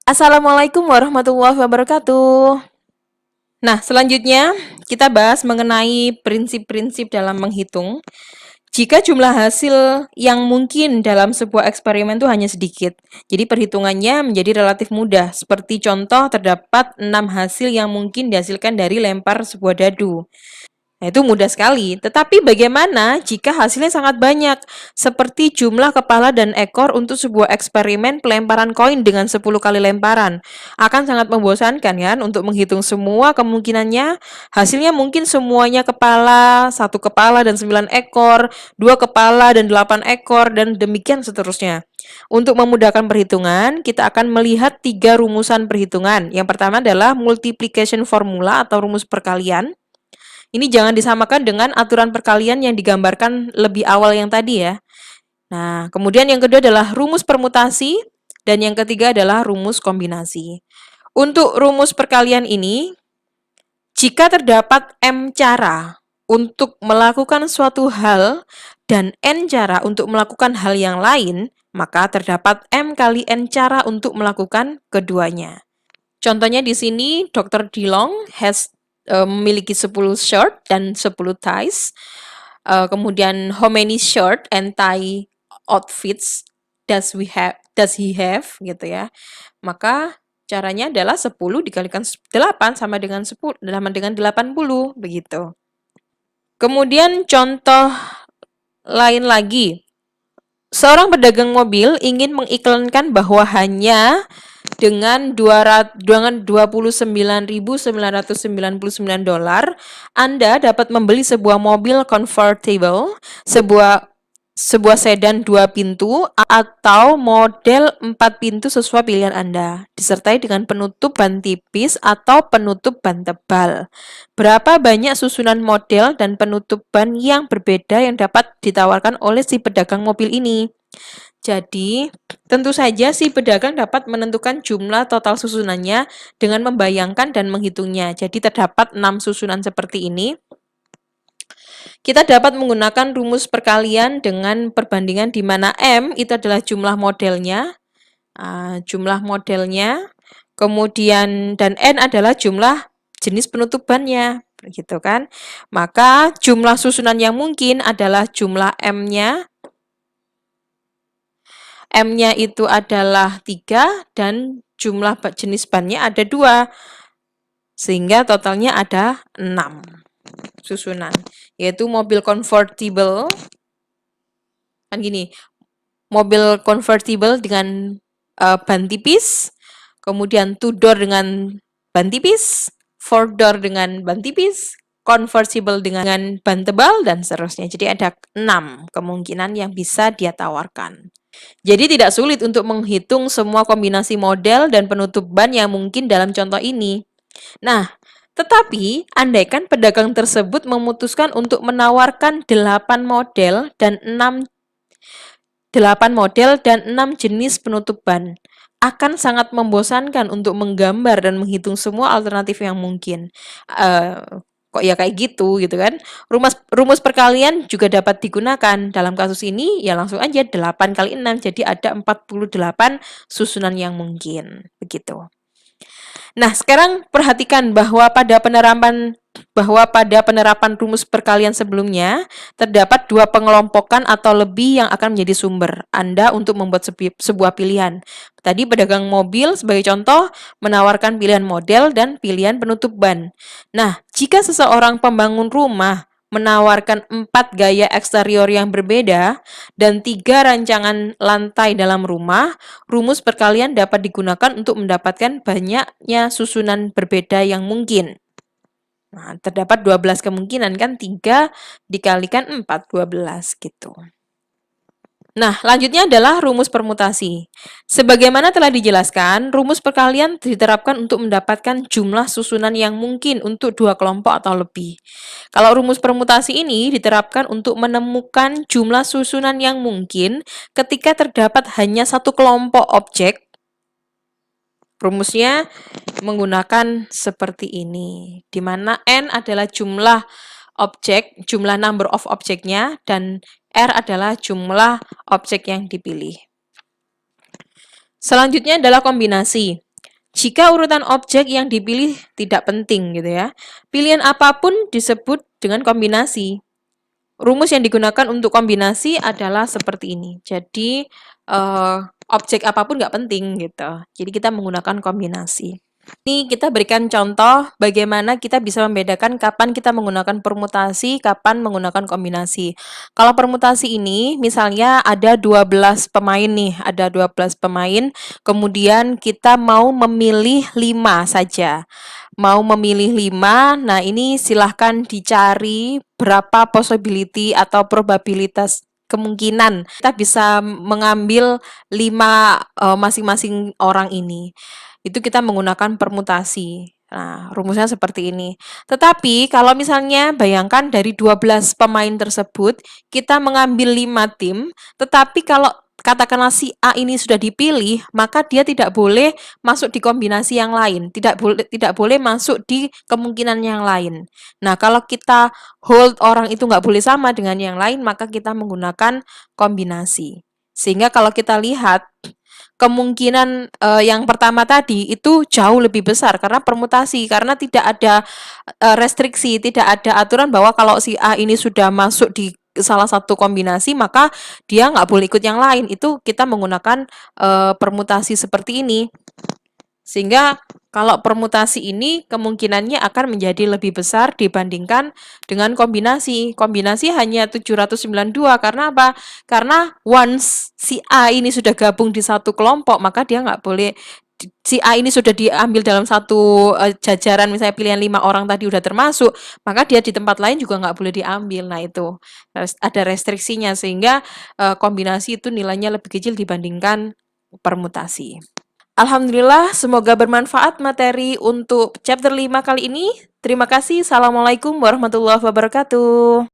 Assalamualaikum warahmatullahi wabarakatuh. Nah, selanjutnya kita bahas mengenai prinsip-prinsip dalam menghitung. Jika jumlah hasil yang mungkin dalam sebuah eksperimen itu hanya sedikit, jadi perhitungannya menjadi relatif mudah. Seperti contoh, terdapat 6 hasil yang mungkin dihasilkan dari lempar sebuah dadu. Nah, itu mudah sekali. Tetapi bagaimana jika hasilnya sangat banyak? Seperti jumlah kepala dan ekor untuk sebuah eksperimen pelemparan koin dengan 10 kali lemparan. Akan sangat membosankan kan untuk menghitung semua kemungkinannya. Hasilnya mungkin semuanya kepala, 1 kepala dan 9 ekor, 2 kepala dan 8 ekor, dan demikian seterusnya. Untuk memudahkan perhitungan, kita akan melihat 3 rumusan perhitungan. Yang pertama adalah multiplication formula atau rumus perkalian. Ini jangan disamakan dengan aturan perkalian yang digambarkan lebih awal yang tadi ya. Nah, kemudian yang kedua adalah rumus permutasi, dan yang ketiga adalah rumus kombinasi. Untuk rumus perkalian ini, jika terdapat M cara untuk melakukan suatu hal dan N cara untuk melakukan hal yang lain, maka terdapat M kali N cara untuk melakukan keduanya. Contohnya di sini, Dr. Dilong memiliki 10 shirt dan 10 ties. Kemudian how many shirt and tie outfits does he have gitu ya. Maka caranya adalah 10 dikalikan 8 sama dengan 10 sama dengan 80 begitu. Kemudian contoh lain lagi. Seorang pedagang mobil ingin mengiklankan bahwa hanya dengan $29.999, Anda dapat membeli sebuah mobil convertible, sebuah sedan 2 pintu atau model 4 pintu sesuai pilihan Anda, disertai dengan penutup ban tipis atau penutup ban tebal. Berapa banyak susunan model dan penutup ban yang berbeda yang dapat ditawarkan oleh si pedagang mobil ini? Jadi, tentu saja si pedagang dapat menentukan jumlah total susunannya dengan membayangkan dan menghitungnya. Jadi, terdapat 6 susunan seperti ini. Kita dapat menggunakan rumus perkalian dengan perbandingan di mana M itu adalah jumlah modelnya, kemudian dan N adalah jumlah jenis penutup bannya, begitu kan? Maka jumlah susunan yang mungkin adalah jumlah M-nya. M-nya itu adalah 3 dan jumlah jenis bannya ada 2. Sehingga totalnya ada 6 susunan. Yaitu mobil convertible. Kan gini, mobil convertible dengan ban tipis, kemudian two door dengan ban tipis, four door dengan ban tipis, convertible dengan ban tebal, dan seterusnya. Jadi ada 6 kemungkinan yang bisa dia tawarkan. Jadi tidak sulit untuk menghitung semua kombinasi model dan penutup ban yang mungkin dalam contoh ini. Nah, tetapi andaikan pedagang tersebut memutuskan untuk menawarkan 8 model dan 6 jenis penutup ban, akan sangat membosankan untuk menggambar dan menghitung semua alternatif yang mungkin. Kok ya kayak gitu kan. Rumus perkalian juga dapat digunakan. Dalam kasus ini ya langsung aja 8 kali 6, jadi ada 48 susunan yang mungkin. Begitu. Nah, sekarang perhatikan bahwa pada penerapan rumus perkalian sebelumnya, terdapat 2 pengelompokan atau lebih yang akan menjadi sumber Anda untuk membuat sebuah pilihan. Tadi pedagang mobil sebagai contoh menawarkan pilihan model dan pilihan penutup ban. Nah, jika seseorang pembangun rumah menawarkan 4 gaya eksterior yang berbeda dan 3 rancangan lantai dalam rumah, rumus perkalian dapat digunakan untuk mendapatkan banyaknya susunan berbeda yang mungkin. Nah, terdapat 12 kemungkinan kan, 3 dikalikan 4, 12 gitu. Nah, lanjutnya adalah rumus permutasi. Sebagaimana telah dijelaskan, rumus perkalian diterapkan untuk mendapatkan jumlah susunan yang mungkin untuk 2 kelompok atau lebih. Kalau rumus permutasi ini diterapkan untuk menemukan jumlah susunan yang mungkin ketika terdapat hanya 1 kelompok objek. Rumusnya menggunakan seperti ini, di mana N adalah jumlah objek, jumlah number of objeknya, dan R adalah jumlah objek yang dipilih. Selanjutnya adalah kombinasi. Jika urutan objek yang dipilih tidak penting gitu ya, pilihan apapun disebut dengan kombinasi. Rumus yang digunakan untuk kombinasi adalah seperti ini. Jadi objek apapun nggak penting gitu. Jadi kita menggunakan kombinasi. Ini kita berikan contoh bagaimana kita bisa membedakan kapan kita menggunakan permutasi, kapan menggunakan kombinasi. Kalau permutasi ini misalnya ada 12 pemain nih, ada 12 pemain, kemudian kita mau memilih 5 saja. Mau memilih 5, nah ini silahkan dicari berapa possibility atau probabilitas kemungkinan kita bisa mengambil 5 masing-masing orang ini. Itu kita menggunakan permutasi. Nah, rumusnya seperti ini. Tetapi kalau misalnya bayangkan dari 12 pemain tersebut, kita mengambil 5 tim, tetapi kalau katakanlah si A ini sudah dipilih, maka dia tidak boleh masuk di kombinasi yang lain, tidak boleh masuk di kemungkinan yang lain. Nah, kalau kita hold orang itu nggak boleh sama dengan yang lain, maka kita menggunakan kombinasi. Sehingga kalau kita lihat kemungkinan yang pertama tadi itu jauh lebih besar karena permutasi, karena tidak ada restriksi, tidak ada aturan bahwa kalau si A ini sudah masuk di salah satu kombinasi maka dia nggak boleh ikut yang lain. Itu kita menggunakan permutasi seperti ini. Sehingga kalau permutasi ini kemungkinannya akan menjadi lebih besar dibandingkan dengan kombinasi. Kombinasi hanya 792 karena apa? Karena once si A ini sudah gabung di satu kelompok, maka dia nggak boleh si A ini sudah diambil dalam satu jajaran, misalnya pilihan 5 orang tadi udah termasuk, maka dia di tempat lain juga nggak boleh diambil. Nah itu ada restriksinya sehingga kombinasi itu nilainya lebih kecil dibandingkan permutasi. Alhamdulillah, semoga bermanfaat materi untuk chapter 5 kali ini. Terima kasih. Assalamualaikum warahmatullahi wabarakatuh.